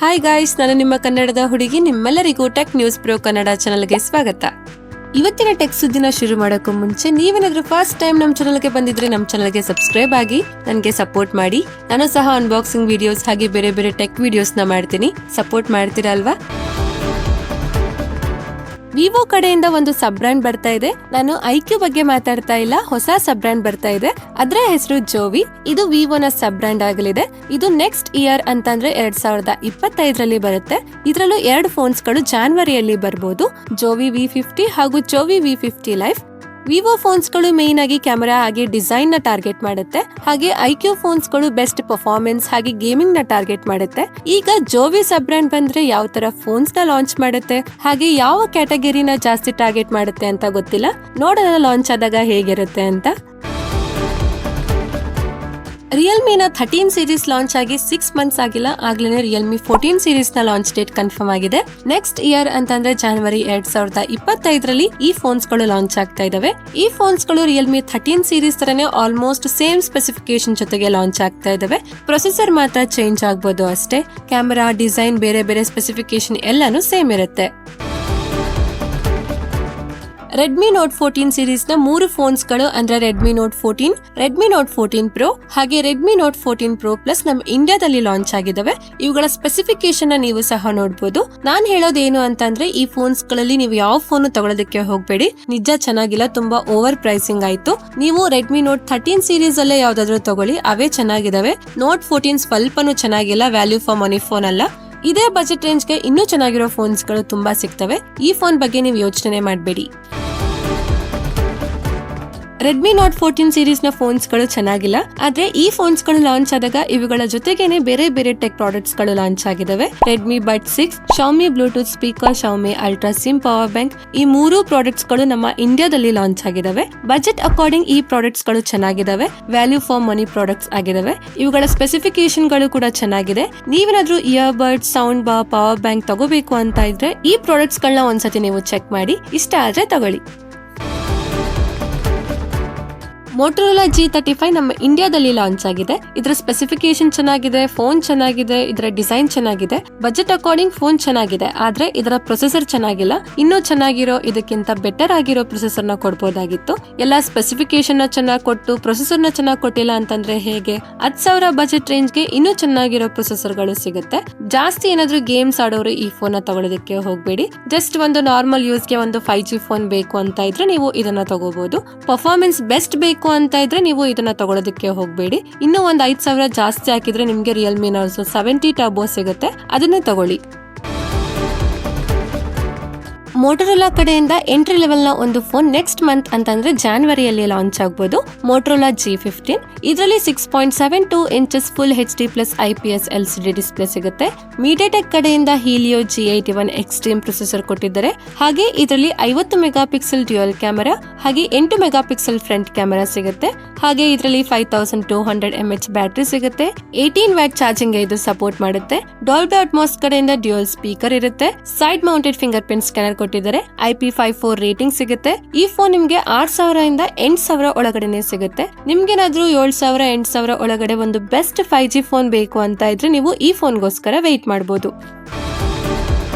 Hi guys, ನಾನು ನಿಮ್ಮ ಕನ್ನಡದ ಹುಡುಗಿ. ನಿಮ್ಮೆಲ್ಲರಿಗೂ ಟೆಕ್ ನ್ಯೂಸ್ ಪ್ರೋ ಕನ್ನಡ ಚಾನಲ್ಗೆ ಸ್ವಾಗತ. ಇವತ್ತಿನ ಟೆಕ್ ಸುದ್ದಿನ ಶುರು ಮಾಡೋಕ್ಕೂ ಮುಂಚೆ ನೀವೇನಾದ್ರೂ ಫಸ್ಟ್ ಟೈಮ್ ನಮ್ಮ ಚಾನಲ್ಗೆ ಬಂದಿದ್ರೆ ನಮ್ಮ ಚಾನಲ್ಗೆ ಸಬ್ಸ್ಕ್ರೈಬ್ ಆಗಿ ನನಗೆ ಸಪೋರ್ಟ್ ಮಾಡಿ. ನಾನು ಸಹ ಅನ್ಬಾಕ್ಸಿಂಗ್ ವಿಡಿಯೋಸ್ ಹಾಗೆ ಬೇರೆ ಬೇರೆ ಟೆಕ್ ವಿಡಿಯೋಸ್ನ ಮಾಡ್ತೀನಿ. ಸಪೋರ್ಟ್ ಮಾಡ್ತೀರಾ ಅಲ್ವಾ? ವಿವೋ ಕಡೆಯಿಂದ ಒಂದು ಸಬ್ ಬ್ರ್ಯಾಂಡ್ ಬರ್ತಾ ಇದೆ. ನಾನು ಐಕ್ಯೂ ಬಗ್ಗೆ ಮಾತಾಡ್ತಾ ಇಲ್ಲ, ಹೊಸ ಸಬ್ ಬ್ರ್ಯಾಂಡ್ ಬರ್ತಾ ಇದೆ. ಅದರ ಹೆಸರು ಜೋವಿ. ಇದು ವಿವೋನ ಸಬ್ ಬ್ರ್ಯಾಂಡ್ ಆಗಲಿದೆ. ಇದು ನೆಕ್ಸ್ಟ್ ಇಯರ್ ಅಂತಂದ್ರೆ 2025ರಲ್ಲಿ ಬರುತ್ತೆ. ಇದರಲ್ಲೂ 2 ಫೋನ್ಸ್ಗಳು ಜಾನ್ವರಿಯಲ್ಲಿ ಬರಬಹುದು. ಜೋವಿ V50 ಹಾಗೂ Jovi V50 life. Vivo ಫೋನ್ಸ್ಗಳು main ಆಗಿ ಕ್ಯಾಮೆರಾ ಹಾಗೆ ಡಿಸೈನ್ ನ ಟಾರ್ಗೆಟ್ ಮಾಡುತ್ತೆ. ಹಾಗೆ ಐಕ್ಯೂ ಫೋನ್ಸ್ಗಳು ಬೆಸ್ಟ್ ಪರ್ಫಾರ್ಮೆನ್ಸ್ ಹಾಗೆ ಗೇಮಿಂಗ್ ನ ಟಾರ್ಗೆಟ್ ಮಾಡುತ್ತೆ. ಈಗ ಜೋವಿ ಸಬ್ ಬ್ರ್ಯಾಂಡ್ ಬಂದ್ರೆ ಯಾವ ತರ ಫೋನ್ಸ್ ನ ಲಾಂಚ್ ಮಾಡುತ್ತೆ ಹಾಗೆ ಯಾವ ಕ್ಯಾಟಗರಿನ ಜಾಸ್ತಿ ಟಾರ್ಗೆಟ್ ಮಾಡುತ್ತೆ ಅಂತ ಗೊತ್ತಿಲ್ಲ. ನೋಡೋಣ ಲಾಂಚ್ ಆದಾಗ ಹೇಗಿರುತ್ತೆ ಅಂತ. ರಿಯಲ್ಮಿನ 13 ಸೀರೀಸ್ ಲಾಂಚ್ ಆಗಿ 6 ಮಂತ್ಸ್ ಆಗಿಲ್ಲ, ಆಗ್ಲೇ ರಿಯಲ್ಮಿ 14 ಸೀರೀಸ್ ನ ಲಾಂಚ್ ಡೇಟ್ ಕನ್ಫರ್ಮ್ ಆಗಿದೆ. ನೆಕ್ಸ್ಟ್ ಇಯರ್ ಅಂತಂದ್ರೆ ಜಾನ್ವರಿ 2025ರಲ್ಲಿ ಈ ಫೋನ್ಸ್ ಗಳು ಲಾಂಚ್ ಆಗ್ತಾ ಇದಾವೆ. ಈ ಫೋನ್ಸ್ ಗಳು ರಿಯಲ್ಮಿ 13 ಸೀರೀಸ್ ತರನೇ ಆಲ್ಮೋಸ್ಟ್ ಸೇಮ್ ಸ್ಪೆಸಿಫಿಕೇಶನ್ ಜೊತೆಗೆ ಲಾಂಚ್ ಆಗ್ತಾ ಇದಾವೆ. ಪ್ರೊಸೆಸರ್ ಮಾತ್ರ ಚೇಂಜ್ ಆಗ್ಬೋದು ಅಷ್ಟೇ. ಕ್ಯಾಮೆರಾ, ಡಿಸೈನ್, ಬೇರೆ ಬೇರೆ ಸ್ಪೆಸಿಫಿಕೇಶನ್ ಎಲ್ಲಾನು ಸೇಮ್ ಇರುತ್ತೆ. ರೆಡ್ಮಿ ನೋಟ್ 14 ಸೀರೀಸ್ ನ 3 ಫೋನ್ಸ್ ಗಳು ಅಂದ್ರೆ Redmi note 14, Redmi note 14 pro ಹಾಗೆ ರೆಡ್ಮಿ ನೋಟ್ 14 ಪ್ರೋ ಪ್ಲಸ್ ನಮ್ಮ ಇಂಡಿಯಾದಲ್ಲಿ ಲಾಂಚ್ ಆಗಿದಾವೆ. ಇವುಗಳ ಸ್ಪೆಸಿಫಿಕೇಶನ್ ನೀವು ಸಹ ನೋಡಬಹುದು. ನಾನ್ ಹೇಳೋದೇನು ಅಂತಂದ್ರೆ ಈ ಫೋನ್ಸ್ ಗಳಲ್ಲಿ ನೀವು ಯಾವ ಫೋನ್ ತಗೊಳ್ಳೋದಕ್ಕೆ ಹೋಗ್ಬೇಡಿ. ನಿಜ ಚೆನ್ನಾಗಿಲ್ಲ, ತುಂಬಾ ಓವರ್ ಪ್ರೈಸಿಂಗ್ ಆಯ್ತು. ನೀವು ರೆಡ್ಮಿ ನೋಟ್ 13 ಸೀರೀಸ್ ಅಲ್ಲೇ ಯಾವ್ದಾದ್ರು ತಗೊಳ್ಳಿ, ಅವೇ ಚೆನ್ನಾಗಿದಾವೆ. ನೋಟ್ 14 ಸ್ವಲ್ಪನೂ ಚೆನ್ನಾಗಿಲ್ಲ, ವ್ಯಾಲ್ಯೂ ಫಾರ್ ಮನಿ ಫೋನ್ ಅಲ್ಲ. ಇದೇ ಬಜೆಟ್ ರೇಂಜ್ಗೆ ಇನ್ನೂ ಚೆನ್ನಾಗಿರೋ ಫೋನ್ಸ್ ಗಳು ತುಂಬಾ ಸಿಗ್ತವೆ. ಈ ಫೋನ್ ಬಗ್ಗೆ ನೀವು ಯೋಚನೆ ಮಾಡಬೇಡಿ. ರೆಡ್ಮಿ ನೋಟ್ 14 ಸೀರೀಸ್ ನ ಫೋನ್ಸ್ ಗಳು ಚೆನ್ನಾಗಿಲ್ಲ, ಆದ್ರೆ ಈ ಫೋನ್ಸ್ ಗಳು ಲಾಂಚ್ ಆದಾಗ ಇವುಗಳ ಜೊತೆಗೇನೆ ಬೇರೆ ಬೇರೆ ಟೆಕ್ ಪ್ರಾಡಕ್ಟ್ಸ್ ಗಳು ಲಾಂಚ್ ಆಗಿದಾವೆ. Redmi bud 6, Xiaomi Bluetooth speaker, Xiaomi ultra slim power bank, ಈ 3 ಪ್ರಾಡಕ್ಟ್ಸ್ ಗಳು ನಮ್ಮ ಇಂಡಿಯಾದಲ್ಲಿ ಲಾಂಚ್ ಆಗಿದಾವೆ. ಬಜೆಟ್ ಅಕಾರ್ಡಿಂಗ್ ಈ ಪ್ರಾಡಕ್ಟ್ಸ್ ಗಳು ಚೆನ್ನಾಗಿದಾವೆ. ವ್ಯಾಲ್ಯೂ ಫಾರ್ ಮನಿ ಪ್ರಾಡಕ್ಟ್ಸ್ ಆಗಿದಾವೆ. ಇವುಗಳ ಸ್ಪೆಸಿಫಿಕೇಶನ್ ಗಳು ಕೂಡ ಚೆನ್ನಾಗಿದೆ. ನೀವೇನಾದ್ರೂ ಇಯರ್ ಬಡ್, ಸೌಂಡ್ ಬಾರ್, ಪವರ್ ಬ್ಯಾಂಕ್ ತಗೋಬೇಕು ಅಂತ ಇದ್ರೆ ಈ ಪ್ರಾಡಕ್ಟ್ಸ್ ಗಳನ್ನ ಒಂದ್ಸತಿ ನೀವು ಚೆಕ್ ಮಾಡಿ. ಇಷ್ಟ ಆದ್ರೆ ತಗೊಳ್ಳಿ. ಮೋಟೋರೋಲಾ G35 ನಮ್ಮ ಇಂಡಿಯಾದಲ್ಲಿ ಲಾಂಚ್ ಆಗಿದೆ. ಇದರ ಸ್ಪೆಸಿಫಿಕೇಶನ್ ಚೆನ್ನಾಗಿದೆ, ಫೋನ್ ಚೆನ್ನಾಗಿದೆ, ಇದರ ಡಿಸೈನ್ ಚೆನ್ನಾಗಿದೆ. ಬಜೆಟ್ ಅಕಾರ್ಡಿಂಗ್ ಫೋನ್ ಚೆನ್ನಾಗಿದೆ, ಆದ್ರೆ ಇದರ ಪ್ರೊಸೆಸರ್ ಚೆನ್ನಾಗಿಲ್ಲ. ಇನ್ನೂ ಚೆನ್ನಾಗಿರೋ, ಇದಕ್ಕಿಂತ ಬೆಟರ್ ಆಗಿರೋ ಪ್ರೊಸೆಸರ್ ನ ಕೊಡ್ಬೋದಾಗಿತ್ತು. ಎಲ್ಲಾ ಸ್ಪೆಸಿಫಿಕೇಶನ್ ನ ಚೆನ್ನಾಗಿ ಕೊಟ್ಟು ಪ್ರೊಸೆಸರ್ ನ ಚೆನ್ನಾಗಿ ಕೊಟ್ಟಿಲ್ಲ ಅಂತಂದ್ರೆ ಹೇಗೆ? 10,000 ಬಜೆಟ್ ರೇಂಜ್ಗೆ ಇನ್ನೂ ಚೆನ್ನಾಗಿರೋ ಪ್ರೊಸೆಸರ್ ಗಳು ಸಿಗುತ್ತೆ. ಜಾಸ್ತಿ ಏನಾದ್ರೂ ಗೇಮ್ಸ್ ಆಡೋರು ಈ ಫೋನ್ ನ ತಗೊಳ್ಳೋದಕ್ಕೆ ಹೋಗ್ಬೇಡಿ. ಜಸ್ಟ್ ಒಂದು ನಾರ್ಮಲ್ ಯೂಸ್ಗೆ ಒಂದು 5G ಫೋನ್ ಬೇಕು ಅಂತ ಇದ್ರೆ ನೀವು ಇದನ್ನ ತಗೋಬಹುದು. ಪರ್ಫಾರ್ಮೆನ್ಸ್ ಬೆಸ್ಟ್ ಬೇಕು ಅಂತ ಇದ್ರೆ ನೀವು ಇದನ್ನ ತಗೊಳ್ಳೋದಕ್ಕೆ ಹೋಗ್ಬೇಡಿ. ಇನ್ನೂ ಒಂದು 5,000 ಜಾಸ್ತಿ ಹಾಕಿದ್ರೆ ನಿಮ್ಗೆ ರಿಯಲ್ಮಿ ನಾರ್ಜೋ 70 ಟರ್ಬೋ ಸಿಗುತ್ತೆ, ಅದನ್ನೇ ತಗೊಳ್ಳಿ. ಮೋಟೋರೋಲಾ ಕಡೆಯಿಂದ ಎಂಟ್ರಿ ಲೆವೆಲ್ ನ ಒಂದು ಫೋನ್ ನೆಕ್ಸ್ಟ್ ಮಂತ್ ಅಂತಂದ್ರೆ ಜಾನ್ವರಿಯಲ್ಲಿ ಲಾಂಚ್ ಆಗಬಹುದು. Motorola G15. ಇದರಲ್ಲಿ 6.72 inches full HD plus IPS LCD display ಸಿಗುತ್ತೆ. ಮೀಡಿಯಾಟೆಕ್ ಕಡೆಯಿಂದ ಹೀಲಿಯೋ G81 ಎಕ್ಸ್ಟ್ರೀಮ್ ಪ್ರೊಸೆಸರ್ ಕೊಟ್ಟಿದ್ದಾರೆ. ಹಾಗೆ ಇದರಲ್ಲಿ 50 ಮೆಗಾ ಪಿಕ್ಸೆಲ್ ಡ್ಯುಯಲ್ ಕ್ಯಾಮೆರಾ ಹಾಗೆ 8 ಮೆಗಾ ಪಿಕ್ಸೆಲ್ ಫ್ರಂಟ್ ಕ್ಯಾಮೆರಾ ಸಿಗುತ್ತೆ. ಹಾಗೆ ಇದರಲ್ಲಿ 5200 mAh ಬ್ಯಾಟರಿ ಸಿಗುತ್ತೆ. 18 ವ್ಯಾಟ್ ಚಾರ್ಜಿಂಗ್ ಇದು ಸಪೋರ್ಟ್ ಮಾಡುತ್ತೆ. ಡಾಲ್ಬಿ ಅಟ್ಮಾಸ್ ಕಡೆಯಿಂದ ಡ್ಯುಯಲ್ ಸ್ಪೀಕರ್ ಇರುತ್ತೆ. Side mounted finger print scanner ಕೊಟ್ಟಿದ್ದಾರೆ. IP54 ರೇಟಿಂಗ್ ಸಿಗುತ್ತೆ. ಈ ಫೋನ್ ನಿಮ್ಗೆ 6,000 ಇಂದ 8,000 ಒಳಗಡೆನೆ ಸಿಗುತ್ತೆ. ನಿಮ್ಗೇನಾದ್ರೂ 7,000 8,000 ಒಳಗಡೆ ಒಂದು ಬೆಸ್ಟ್ 5G ಫೋನ್ ಬೇಕು ಅಂತ ಇದ್ರೆ ನೀವು ಈ ಫೋನ್ಗೋಸ್ಕರ ವೆಯ್ಟ್ ಮಾಡಬಹುದು.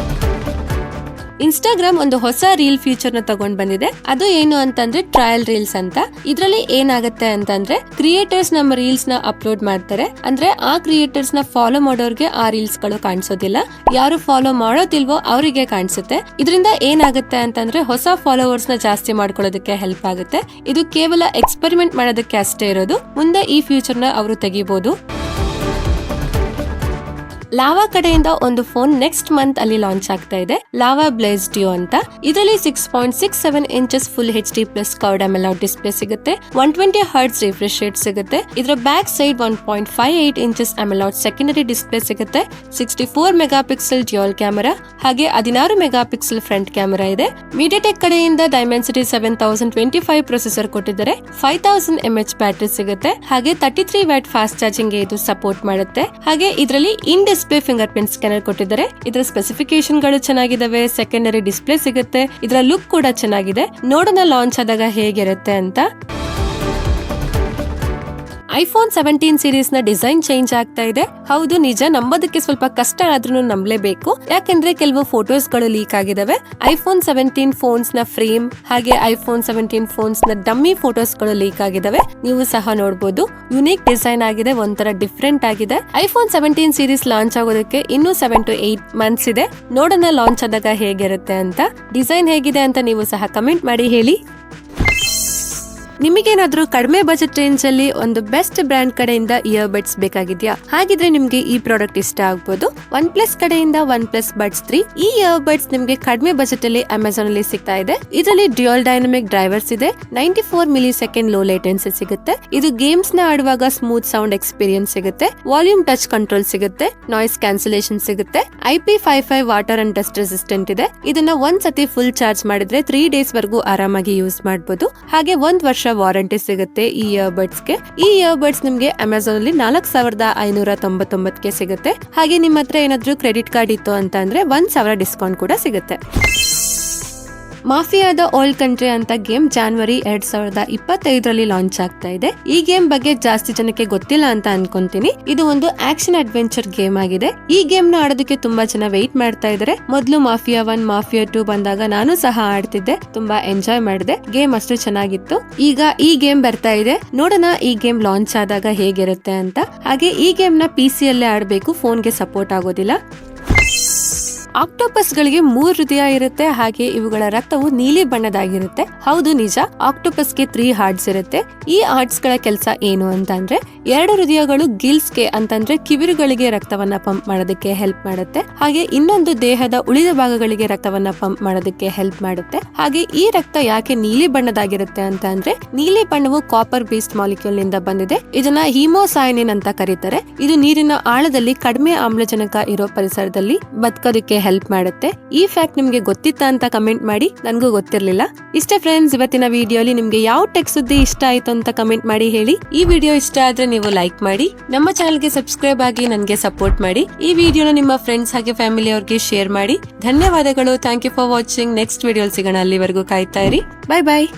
ಇನ್ಸ್ಟಾಗ್ರಾಮ್ ಒಂದು ಹೊಸ ರೀಲ್ ಫೀಚರ್ ನ ತಗೊಂಡ್ ಬಂದಿದೆ. ಅದು ಏನು ಅಂತಂದ್ರೆ ಟ್ರಯಲ್ ರೀಲ್ಸ್ ಅಂತ. ಇದ್ರಲ್ಲಿ ಏನಾಗುತ್ತೆ ಅಂತಂದ್ರೆ ಕ್ರಿಯೇಟರ್ಸ್ ನಮ್ಮ ರೀಲ್ಸ್ ನ ಅಪ್ಲೋಡ್ ಮಾಡ್ತಾರೆ. ಅಂದ್ರೆ ಆ ಕ್ರಿಯೇಟರ್ಸ್ ನ ಫಾಲೋ ಮಾಡೋರ್ಗೆ ಆ ರೀಲ್ಸ್ ಗಳು ಕಾಣಿಸೋದಿಲ್ಲ. ಯಾರು ಫಾಲೋ ಮಾಡೋದಿಲ್ವೋ ಅವರಿಗೆ ಕಾಣಿಸುತ್ತೆ. ಇದರಿಂದ ಏನಾಗುತ್ತೆ ಅಂತಂದ್ರೆ ಹೊಸ ಫಾಲೋವರ್ಸ್ ನ ಜಾಸ್ತಿ ಮಾಡ್ಕೊಳ್ಳೋದಕ್ಕೆ ಹೆಲ್ಪ್ ಆಗುತ್ತೆ. ಇದು ಕೇವಲ ಎಕ್ಸ್ಪೆರಿಮೆಂಟ್ ಮಾಡೋದಕ್ಕೆ ಅಷ್ಟೇ ಇರೋದು. ಮುಂದೆ ಈ ಫ್ಯೂಚರ್ ನ ಅವರು ತೆಗಿಬಹುದು. ಲಾವಾ ಕಡೆಯಿಂದ ಒಂದು ಫೋನ್ ನೆಕ್ಸ್ಟ್ ಮಂತ್ ಅಲ್ಲಿ ಲಾಂಚ್ ಆಗ್ತಾ ಇದೆ. ಲಾವಾ ಬ್ಲೇಸ್ ಡ್ಯೂ ಅಂತ. ಇದರಲ್ಲಿ 6.67 inches full HD plus curved AMOLED display ಸಿಗುತ್ತೆ. 120 Hz ರಿಫ್ರೆಶ್ ರೇಟ್ ಸಿಗುತ್ತೆ. ಇದರ back side 1.58 inches AMOLED secondary display ಸಿಗುತ್ತೆ. 64 ಮೆಗಾ ಪಿಕ್ಸೆಲ್ ಡ್ಯುಯಲ್ ಕ್ಯಾಮೆರಾ ಹಾಗೆ 16 ಮೆಗಾ ಪಿಕ್ಸೆಲ್ ಫ್ರಂಟ್ ಕ್ಯಾಮೆರಾ ಇದೆ. ಮೀಡಿಯಾಟೆಕ್ ಕಡೆಯಿಂದ ಡೈಮೆನ್ಸಿಟಿ 7025 ಪ್ರೊಸೆಸರ್ ಕೊಟ್ಟಿದ್ದಾರೆ. 5000 mAh ಬ್ಯಾಟರಿ ಸಿಗುತ್ತೆ. ಹಾಗೆ 33 ವ್ಯಾಟ್ ಫಾಸ್ಟ್ ಚಾರ್ಜಿಂಗ್ ಇದು ಸಪೋರ್ಟ್ ಮಾಡುತ್ತೆ. ಹಾಗೆ ಇದರಲ್ಲಿ ಇನ್ ಡಿಸ್ಪ್ಲೇ ಫಿಂಗರ್ ಪ್ರಿಂಟ್ ಸ್ಕ್ಯಾನರ್ ಕೊಟ್ಟಿದ್ದಾರೆ. ಇದರ ಸ್ಪೆಸಿಫಿಕೇಶನ್ ಗಳು ಚೆನ್ನಾಗಿದಾವೆ. ಸೆಕೆಂಡರಿ ಡಿಸ್ಪ್ಲೇ ಸಿಗುತ್ತೆ. ಇದರ ಲುಕ್ ಕೂಡ ಚೆನ್ನಾಗಿದೆ. ನೋಡೋಣ ಲಾಂಚ್ ಆದಾಗ ಹೇಗಿರುತ್ತೆ ಅಂತ. ಐಫೋನ್ 17 ಸೀರೀಸ್ ನ ಡಿಸೈನ್ ಚೇಂಜ್ ಆಗ್ತಾ ಇದೆ. ಹೌದು ನಿಜ, ನಂಬೋದಕ್ಕೆ ಸ್ವಲ್ಪ ಕಷ್ಟ ಆದ್ರೂ ನಂಬಲೇಬೇಕು, ಯಾಕಂದ್ರೆ ಕೆಲವು ಫೋಟೋಸ್ ಗಳು ಲೀಕ್ ಆಗಿದಾವೆ. ಐಫೋನ್ 17 ಫೋನ್ಸ್ ನ ಫ್ರೇಮ್ ಹಾಗೆ ಐಫೋನ್ 17 ಫೋನ್ಸ್ ನ ಡಮ್ಮಿ ಫೋಟೋಸ್ ಗಳು ಲೀಕ್ ಆಗಿದಾವೆ. ನೀವು ಸಹ ನೋಡಬಹುದು, ಯುನೀಕ್ ಡಿಸೈನ್ ಆಗಿದೆ, ಒಂಥರ ಡಿಫ್ರೆಂಟ್ ಆಗಿದೆ. ಐಫೋನ್ 17 ಸೀರೀಸ್ ಲಾಂಚ್ ಆಗೋದಕ್ಕೆ ಇನ್ನು 7 to 8 ಮಂತ್ಸ್ ಇದೆ. ನೋಡೋಣ ಲಾಂಚ್ ಆದಾಗ ಹೇಗಿರುತ್ತೆ ಅಂತ. ಡಿಸೈನ್ ಹೇಗಿದೆ ಅಂತ ನೀವು ಸಹ ಕಮೆಂಟ್ ಮಾಡಿ ಹೇಳಿ. ನಿಮಗೇನಾದ್ರೂ ಕಡಿಮೆ ಬಜೆಟ್ ರೇಂಜ್ ಅಲ್ಲಿ ಒಂದು ಬೆಸ್ಟ್ ಬ್ರ್ಯಾಂಡ್ ಕಡೆಯಿಂದ ಇಯರ್ಬಡ್ಸ್ ಬೇಕಾಗಿದ್ಯಾ? ಹಾಗಿದ್ರೆ ನಿಮ್ಗೆ ಈ ಪ್ರಾಡಕ್ಟ್ ಇಷ್ಟ ಆಗ್ಬೋದು. OnePlus ಕಡೆಯಿಂದ OnePlus Buds 3 ಈ ಇಯರ್ಬಡ್ಸ್ ನಿಮ್ಗೆ ಕಡಿಮೆ ಬಜೆಟ್ ಅಲ್ಲಿ ಅಮೆಜಾನ್ ಅಲ್ಲಿ ಸಿಗ್ತಾ ಇದೆ. ಇದರಲ್ಲಿ ಡ್ಯುಯಲ್ ಡೈನಮಿಕ್ ಡ್ರೈವರ್ಸ್ ಇದೆ, 94 ms ಲೋ ಲೇಟೆನ್ಸಿ ಸಿಗುತ್ತೆ. ಇದು ಗೇಮ್ಸ್ ನ ಆಡುವಾಗ ಸ್ಮೂತ್ ಸೌಂಡ್ ಎಕ್ಸ್ಪೀರಿಯನ್ಸ್ ಸಿಗುತ್ತೆ, ವಾಲ್ಯೂಮ್ ಟಚ್ ಕಂಟ್ರೋಲ್ ಸಿಗುತ್ತೆ, ನಾಯ್ಸ್ ಕ್ಯಾನ್ಸಲೇಷನ್ ಸಿಗುತ್ತೆ, IP55 water and dust resistant ಇದೆ. ಇದನ್ನ ಒಂದ್ಸತಿ ಫುಲ್ ಚಾರ್ಜ್ ಮಾಡಿದ್ರೆ 3 days ವರೆಗೂ ಆರಾಮಾಗಿ ಯೂಸ್ ಮಾಡಬಹುದು. ಹಾಗೆ 1 ವರ್ಷ ವಾರಂಟಿ ಸಿಗುತ್ತೆ ಈ ಇಯರ್ಬಡ್ಸ್ ಗೆ. ಈ ಇಯರ್ಬಡ್ಸ್ ನಿಮ್ಗೆ ಅಮೆಜಾನ್ ಅಲ್ಲಿ 4599 ಸಿಗುತ್ತೆ. ಹಾಗೆ ನಿಮ್ಮ ಹತ್ರ ಏನಾದ್ರೂ ಕ್ರೆಡಿಟ್ ಕಾರ್ಡ್ ಇತ್ತು ಅಂತ ಅಂದ್ರೆ 1000 ಡಿಸ್ಕೌಂಟ್ ಕೂಡ ಸಿಗುತ್ತೆ. ಮಾಫಿಯಾದ ಓಲ್ಡ್ ಕಂಟ್ರಿ ಅಂತ ಗೇಮ್ ಜಾನ್ವರಿ 2025 ಲಾಂಚ್ ಆಗ್ತಾ ಇದೆ. ಈ ಗೇಮ್ ಬಗ್ಗೆ ಜಾಸ್ತಿ ಜನಕ್ಕೆ ಗೊತ್ತಿಲ್ಲ ಅಂತ ಅನ್ಕೊಂತೀನಿ. ಇದು ಒಂದು ಆಕ್ಷನ್ ಅಡ್ವೆಂಚರ್ ಗೇಮ್ ಆಗಿದೆ. ಈ ಗೇಮ್ ನ ಆಡೋದಕ್ಕೆ ತುಂಬಾ ಜನ ವೆಯ್ಟ್ ಮಾಡ್ತಾ ಇದಾರೆ. ಮೊದಲು ಮಾಫಿಯಾ 1 ಮಾಫಿಯಾ 2 ಬಂದಾಗ ನಾನು ಸಹ ಆಡ್ತಿದ್ದೆ, ತುಂಬಾ ಎಂಜಾಯ್ ಮಾಡಿದೆ. ಗೇಮ್ ಅಷ್ಟು ಚೆನ್ನಾಗಿತ್ತು. ಈಗ ಈ ಗೇಮ್ ಬರ್ತಾ ಇದೆ, ನೋಡೋಣ ಈ ಗೇಮ್ ಲಾಂಚ್ ಆದಾಗ ಹೇಗಿರುತ್ತೆ ಅಂತ. ಹಾಗೆ ಈ ಗೇಮ್ ನ PC ಅಲ್ಲೇ ಆಡಬೇಕು, ಫೋನ್ಗೆ ಸಪೋರ್ಟ್ ಆಗೋದಿಲ್ಲ. ಆಕ್ಟೋಪಸ್ ಗಳಿಗೆ 3 ಹೃದಯ ಇರುತ್ತೆ, ಹಾಗೆ ಇವುಗಳ ರಕ್ತವು ನೀಲಿ ಬಣ್ಣದಾಗಿರುತ್ತೆ. ಹೌದು ನಿಜ, ಆಕ್ಟೋಪಸ್ ಗೆ 3 ಹಾರ್ಟ್ಸ್ ಇರುತ್ತೆ. ಈ ಹಾರ್ಟ್ಸ್ ಗಳ ಕೆಲಸ ಏನು ಅಂತಂದ್ರೆ 2 ಹೃದಯಗಳು ಗಿಲ್ಸ್ ಗೆ ಅಂತಂದ್ರೆ ಕಿವಿರುಗಳಿಗೆ ರಕ್ತವನ್ನ ಪಂಪ್ ಮಾಡೋದಕ್ಕೆ ಹೆಲ್ಪ್ ಮಾಡುತ್ತೆ. ಹಾಗೆ ಇನ್ನೊಂದು ದೇಹದ ಉಳಿದ ಭಾಗಗಳಿಗೆ ರಕ್ತವನ್ನ ಪಂಪ್ ಮಾಡೋದಕ್ಕೆ ಹೆಲ್ಪ್ ಮಾಡುತ್ತೆ. ಹಾಗೆ ಈ ರಕ್ತ ಯಾಕೆ ನೀಲಿ ಬಣ್ಣದಾಗಿರುತ್ತೆ ಅಂತ ಅಂದ್ರೆ ನೀಲಿ ಬಣ್ಣವು ಕಾಪರ್ ಬೇಸ್ಡ್ ಮಾಲಿಕ್ಯೂಲ್ ನಿಂದ ಬಂದಿದೆ. ಇದನ್ನ ಹೀಮೋಸೈನಿನ್ ಅಂತ ಕರೀತಾರೆ. ಇದು ನೀರಿನ ಆಳದಲ್ಲಿ ಕಡಿಮೆ ಆಮ್ಲಜನಕ ಇರೋ ಪರಿಸರದಲ್ಲಿ ಬದುಕೋದಕ್ಕೆ ಹೆಲ್ಪ್ ಮಾಡುತ್ತೆ. ಈ ಫ್ಯಾಕ್ಟ್ ನಿಮ್ಗೆ ಗೊತ್ತಿತ್ತಾ ಅಂತ ಕಮೆಂಟ್ ಮಾಡಿ, ನನಗೂ ಗೊತ್ತಿರ್ಲಿಲ್ಲ. ಇಷ್ಟೇ ಫ್ರೆಂಡ್ಸ್ ಇವತ್ತಿನ ವಿಡಿಯೋಲಿ. ನಿಮ್ಗೆ ಯಾವ ಟೆಕ್ ಸುದ್ದಿ ಇಷ್ಟ ಆಯ್ತು ಅಂತ ಕಮೆಂಟ್ ಮಾಡಿ ಹೇಳಿ. ಈ ವಿಡಿಯೋ ಇಷ್ಟ ಆದ್ರೆ ನೀವು ಲೈಕ್ ಮಾಡಿ, ನಮ್ಮ ಚಾನಲ್ಗೆ ಸಬ್ಸ್ಕ್ರೈಬ್ ಆಗಿ ನನಗೆ ಸಪೋರ್ಟ್ ಮಾಡಿ. ಈ ವಿಡಿಯೋನ ನಿಮ್ಮ ಫ್ರೆಂಡ್ಸ್ ಹಾಗೆ ಫ್ಯಾಮಿಲಿ ಅವ್ರಿಗೆ ಶೇರ್ ಮಾಡಿ. ಧನ್ಯವಾದಗಳು. Thank you for watching. Next video ಸಿಗೋಣ. ಅಲ್ಲಿವರೆಗೂ ಕಾಯ್ತಾ ಇರಿ. ಬಾಯ್ ಬಾಯ್.